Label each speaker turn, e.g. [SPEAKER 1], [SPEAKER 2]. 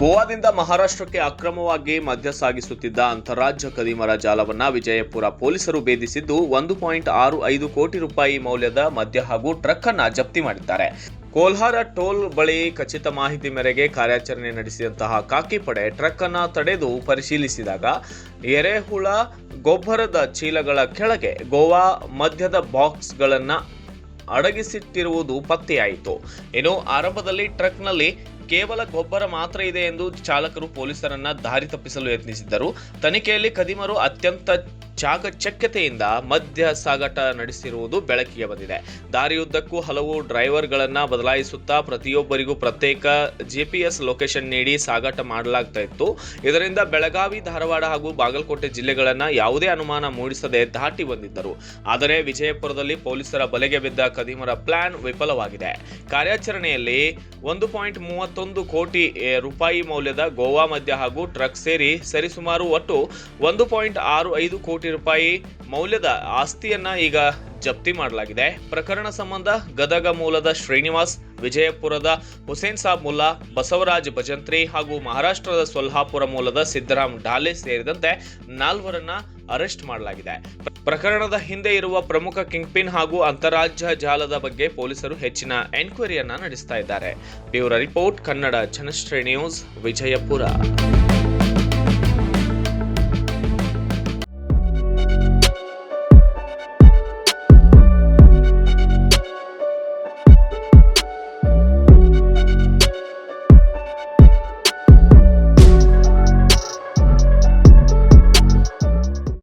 [SPEAKER 1] ಗೋವಾದಿಂದ ಮಹಾರಾಷ್ಟ್ರಕ್ಕೆ ಅಕ್ರಮವಾಗಿ ಮದ್ಯ ಸಾಗಿಸುತ್ತಿದ್ದ ಅಂತಾರಾಜ್ಯ ಖದೀಮರ ಜಾಲವನ್ನ ವಿಜಯಪುರ ಪೊಲೀಸರು ಭೇದಿಸಿದ್ದು 1.65 ಕೋಟಿ ರೂಪಾಯಿ ಮೌಲ್ಯದ ಮದ್ಯ ಹಾಗೂ ಟ್ರಕ್ ಅನ್ನ ಜಪ್ತಿ ಮಾಡಿದ್ದಾರೆ. ಕೋಲ್ಹಾರ ಟೋಲ್ ಬಳಿ ಖಚಿತ ಮಾಹಿತಿ ಮೇರೆಗೆ ಕಾರ್ಯಾಚರಣೆ ನಡೆಸಿದಂತಹ ಖಾಕಿ ಪಡೆ ಟ್ರಕ್ ಅನ್ನ ತಡೆದು ಪರಿಶೀಲಿಸಿದಾಗ ಎರೆಹುಳ ಗೊಬ್ಬರದ ಚೀಲಗಳ ಕೆಳಗೆ ಗೋವಾ ಮದ್ಯದ ಬಾಕ್ಸ್ಗಳನ್ನ ಅಡಗಿಸಿಟ್ಟಿರುವುದು ಪತ್ತೆಯಾಯಿತು. ಇನ್ನು ಆರಂಭದಲ್ಲಿ ಟ್ರಕ್ನಲ್ಲಿ ಕೇವಲ ಗೊಬ್ಬರ ಮಾತ್ರ ಇದೆ ಎಂದು ಚಾಲಕರು ಪೊಲೀಸರನ್ನ ದಾರಿ ತಪ್ಪಿಸಲು ಯತ್ನಿಸಿದ್ದರು. ತನಿಖೆಯಲ್ಲಿ ಖದೀಮರು ಅತ್ಯಂತ ಚಾಕಚಕ್ಯತೆಯಿಂದ ಮದ್ಯ ಸಾಗಾಟ ನಡೆಸಿರುವುದು ಬೆಳಕಿಗೆ ಬಂದಿದೆ. ದಾರಿಯುದ್ದಕ್ಕೂ ಹಲವು ಡ್ರೈವರ್ಗಳನ್ನ ಬದಲಾಯಿಸುತ್ತಾ ಪ್ರತಿಯೊಬ್ಬರಿಗೂ ಪ್ರತ್ಯೇಕ GPS ಲೊಕೇಶನ್ ನೀಡಿ ಸಾಗಾಟ ಮಾಡಲಾಗ್ತಾ ಇತ್ತು. ಇದರಿಂದ ಬೆಳಗಾವಿ, ಧಾರವಾಡ ಹಾಗೂ ಬಾಗಲಕೋಟೆ ಜಿಲ್ಲೆಗಳನ್ನ ಯಾವುದೇ ಅನುಮಾನ ಮೂಡಿಸದೆ ದಾಟಿ ಬಂದಿದ್ದರು. ಆದರೆ ವಿಜಯಪುರದಲ್ಲಿ ಪೊಲೀಸರ ಬಲೆಗೆ ಬಿದ್ದ ಖದೀಮರ ಪ್ಲಾನ್ ವಿಫಲವಾಗಿದೆ. ಕಾರ್ಯಾಚರಣೆಯಲ್ಲಿ 1.31 ಕೋಟಿ ರೂಪಾಯಿ ಮೌಲ್ಯದ ಗೋವಾ ಮದ್ಯ ಹಾಗೂ ಟ್ರಕ್ ಸೇರಿ ಸರಿಸುಮಾರು ಒಟ್ಟು 1.65 ಕೋಟಿ ರೂಪಾಯಿ ಮೌಲ್ಯದ ಆಸ್ತಿಯನ್ನ ಈಗ ಜಪ್ತಿ ಮಾಡಲಾಗಿದೆ. ಪ್ರಕರಣ ಸಂಬಂಧ ಗದಗ ಮೂಲದ ಶ್ರೀನಿವಾಸ್, ವಿಜಯಪುರದ ಹುಸೇನ್ ಸಾಬ್ ಮುಲ್ಲಾ, ಬಸವರಾಜ್ ಭಜಂತ್ರಿ ಹಾಗೂ ಮಹಾರಾಷ್ಟ್ರದ ಸೊಲ್ಹಾಪುರ ಮೂಲದ ಸಿದ್ದರಾಮ್ ಢಾಲೆ ಸೇರಿದಂತೆ 4 ಅರೆಸ್ಟ್ ಮಾಡಲಾಗಿದೆ. ಪ್ರಕರಣದ ಹಿಂದೆ ಇರುವ ಪ್ರಮುಖ ಕಿಂಗ್ಪಿನ್ ಹಾಗೂ ಅಂತಾರಾಜ್ಯ ಜಾಲದ ಬಗ್ಗೆ ಪೊಲೀಸರು ಹೆಚ್ಚಿನ ಎನ್ಕ್ವೈರಿಯನ್ನ ನಡೆಸ್ತಾ ಇದ್ದಾರೆ. Bureau report, Kannada Janashri news, Vijayapura.